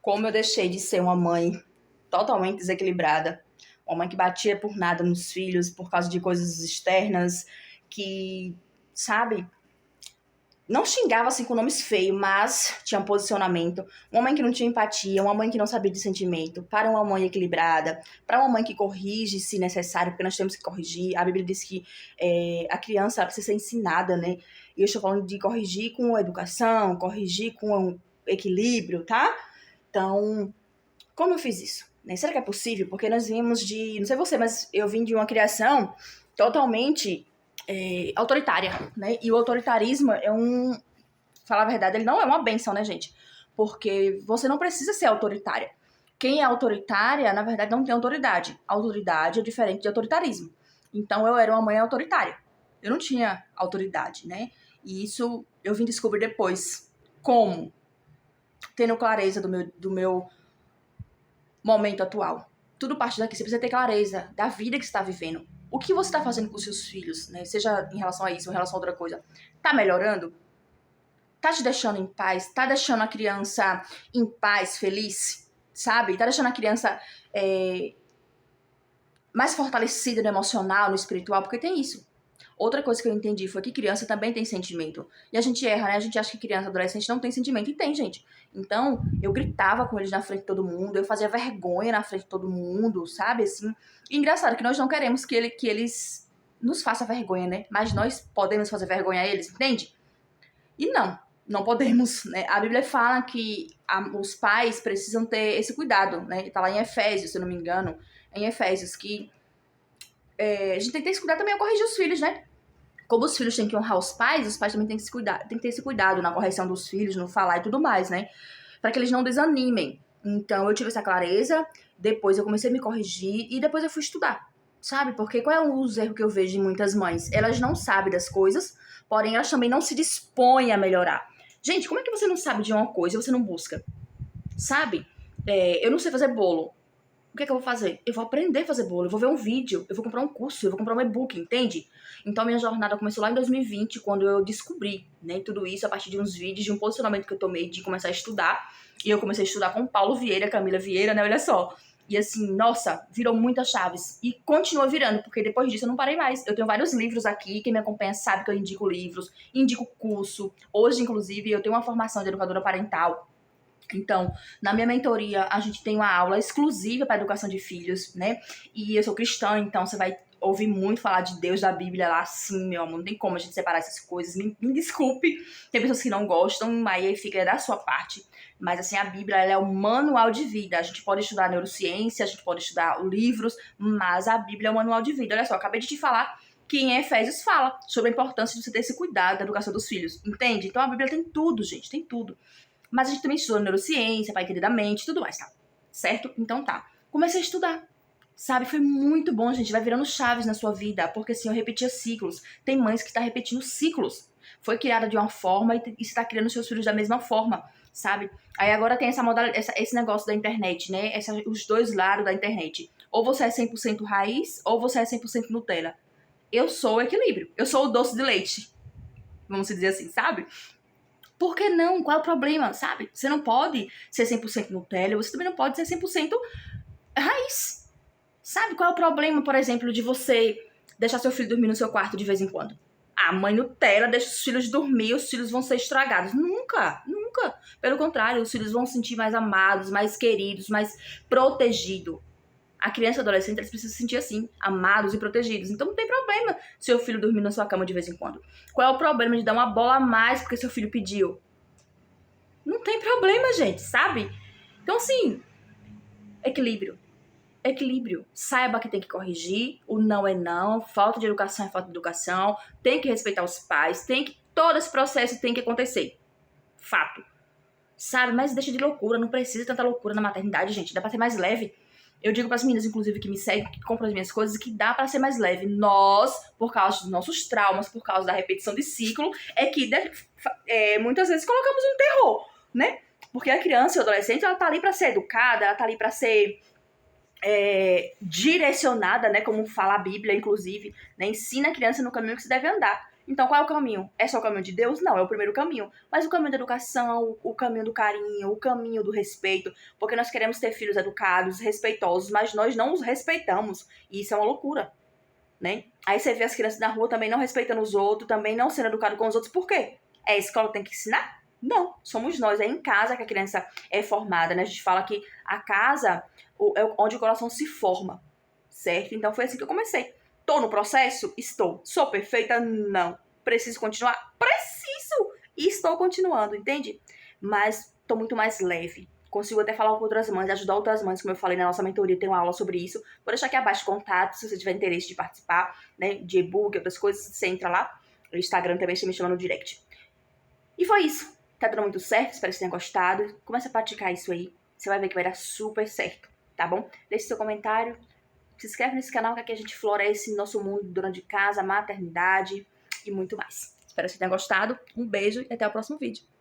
Como eu deixei de ser uma mãe totalmente desequilibrada, uma mãe que batia por nada nos filhos por causa de coisas externas, que, sabe, não xingava assim com nomes feios, mas tinha um posicionamento. Uma mãe que não tinha empatia, uma mãe que não sabia de sentimento, para uma mãe equilibrada, para uma mãe que corrige se necessário, porque nós temos que corrigir. A Bíblia diz que a criança ela precisa ser ensinada, né? E eu estou falando de corrigir com educação, corrigir com equilíbrio, tá? Então, como eu fiz isso? Né? Será que é possível? Porque nós vimos de, não sei você, mas eu vim de uma criação totalmente autoritária, né? E o autoritarismo falar a verdade, ele não é uma bênção, né, gente? Porque você não precisa ser autoritária. Quem é autoritária, na verdade, não tem autoridade. Autoridade é diferente de autoritarismo. Então, eu era uma mãe autoritária. Eu não tinha autoridade, né? E isso eu vim descobrir depois. Como? Tendo clareza do meu momento atual. Tudo parte daqui. Você precisa ter clareza da vida que você está vivendo. O que você está fazendo com os seus filhos, né? Seja em relação a isso ou em relação a outra coisa. Tá melhorando? Tá te deixando em paz? Tá deixando a criança em paz, feliz? Sabe? Tá deixando a criança mais fortalecida no emocional, no espiritual? Porque tem isso. Outra coisa que eu entendi foi que criança também tem sentimento. E a gente erra, né? A gente acha que criança, adolescente não tem sentimento. E tem, gente. Então, eu gritava com eles na frente de todo mundo. Eu fazia vergonha na frente de todo mundo, sabe? Assim. E engraçado que nós não queremos que eles nos façam vergonha, né? Mas nós podemos fazer vergonha a eles, entende? E não podemos, né? A Bíblia fala que os pais precisam ter esse cuidado, né? Tá lá em Efésios, se eu não me engano. Em Efésios, que a gente tem que ter esse cuidado também ao corrigir os filhos, né? Como os filhos têm que honrar os pais também têm que se cuidar, tem que ter esse cuidado na correção dos filhos, no falar e tudo mais, né? Para que eles não desanimem. Então, eu tive essa clareza, depois eu comecei a me corrigir e depois eu fui estudar, sabe? Porque qual é os erros que eu vejo em muitas mães? Elas não sabem das coisas, porém elas também não se dispõem a melhorar. Gente, como é que você não sabe de uma coisa e você não busca? Sabe? Eu não sei fazer bolo. O que é que eu vou fazer? Eu vou aprender a fazer bolo, eu vou ver um vídeo, eu vou comprar um curso, eu vou comprar um e-book, entende? Então, minha jornada começou lá em 2020, quando eu descobri, né, tudo isso a partir de uns vídeos, de um posicionamento que eu tomei de começar a estudar. E eu comecei a estudar com Paulo Vieira, Camila Vieira, né, olha só. E assim, nossa, virou muitas chaves. E continua virando, porque depois disso eu não parei mais. Eu tenho vários livros aqui, quem me acompanha sabe que eu indico livros, indico curso. Hoje, inclusive, eu tenho uma formação de educadora parental. Então, na minha mentoria, a gente tem uma aula exclusiva para educação de filhos, né? E eu sou cristã, então você vai ouvir muito falar de Deus, da Bíblia lá, sim, meu amor. Não tem como a gente separar essas coisas. Me desculpe, tem pessoas que não gostam, aí fica da sua parte. Mas, assim, a Bíblia, ela é o manual de vida. A gente pode estudar neurociência, a gente pode estudar livros, mas a Bíblia é o manual de vida. Olha só, acabei de te falar que em Efésios fala sobre a importância de você ter esse cuidado da educação dos filhos, entende? Então, a Bíblia tem tudo, gente, tem tudo. Mas a gente também estuda neurociência, para entender da mente, tudo mais, tá? Certo? Então tá. Comecei a estudar, sabe? Foi muito bom, gente. Vai virando chaves na sua vida, porque assim, eu repetia ciclos. Tem mães que tá repetindo ciclos. Foi criada de uma forma e está criando seus filhos da mesma forma, sabe? Aí agora tem esse negócio da internet, né? Os dois lados da internet. Ou você é 100% raiz, ou você é 100% Nutella. Eu sou o equilíbrio. Eu sou o doce de leite. Vamos dizer assim, sabe? Por que não? Qual é o problema, sabe? Você não pode ser 100% Nutella, você também não pode ser 100% raiz. Sabe qual é o problema, por exemplo, de você deixar seu filho dormir no seu quarto de vez em quando? A mãe Nutella deixa os filhos dormir, os filhos vão ser estragados. Nunca, nunca. Pelo contrário, os filhos vão se sentir mais amados, mais queridos, mais protegidos. A criança e o adolescente, eles precisam se sentir assim, amados e protegidos. Então não tem problema seu filho dormir na sua cama de vez em quando. Qual é o problema de dar uma bola a mais porque seu filho pediu? Não tem problema, gente, sabe? Então, assim, equilíbrio. Equilíbrio. Saiba que tem que corrigir, o não é não, falta de educação é falta de educação, tem que respeitar os pais, todo esse processo tem que acontecer. Fato. Sabe? Mas deixa de loucura, não precisa tanta loucura na maternidade, gente. Dá pra ser mais leve. Eu digo para as meninas, inclusive, que me seguem, que compram as minhas coisas, que dá para ser mais leve. Nós, por causa dos nossos traumas, por causa da repetição de ciclo, é que muitas vezes colocamos um terror, né? Porque a criança e o adolescente, ela tá ali para ser educada, ela tá ali para ser direcionada, né? Como fala a Bíblia, inclusive, né? Ensina a criança no caminho que se deve andar. Então, qual é o caminho? É só o caminho de Deus? Não, é o primeiro caminho. Mas o caminho da educação, o caminho do carinho, o caminho do respeito, porque nós queremos ter filhos educados, respeitosos, mas nós não os respeitamos. E isso é uma loucura, né? Aí você vê as crianças na rua também não respeitando os outros, também não sendo educado com os outros. Por quê? É a escola que tem que ensinar? Não, somos nós. É em casa que a criança é formada, né? A gente fala que a casa é onde o coração se forma, certo? Então foi assim que eu comecei. Tô no processo? Estou. Sou perfeita? Não. Preciso continuar? Preciso! E estou continuando, entende? Mas tô muito mais leve. Consigo até falar com outras mães, ajudar outras mães, como eu falei na nossa mentoria, tem uma aula sobre isso. Vou deixar aqui abaixo contato, se você tiver interesse de participar, né, de e-book, outras coisas, você entra lá. O Instagram também, você me chama no direct. E foi isso. Tá dando muito certo, espero que você tenha gostado. Começa a praticar isso aí, você vai ver que vai dar super certo, tá bom? Deixe seu comentário, se inscreve nesse canal que aqui a gente floresce nosso mundo dona de casa, maternidade e muito mais. Espero que você tenha gostado. Um beijo e até o próximo vídeo.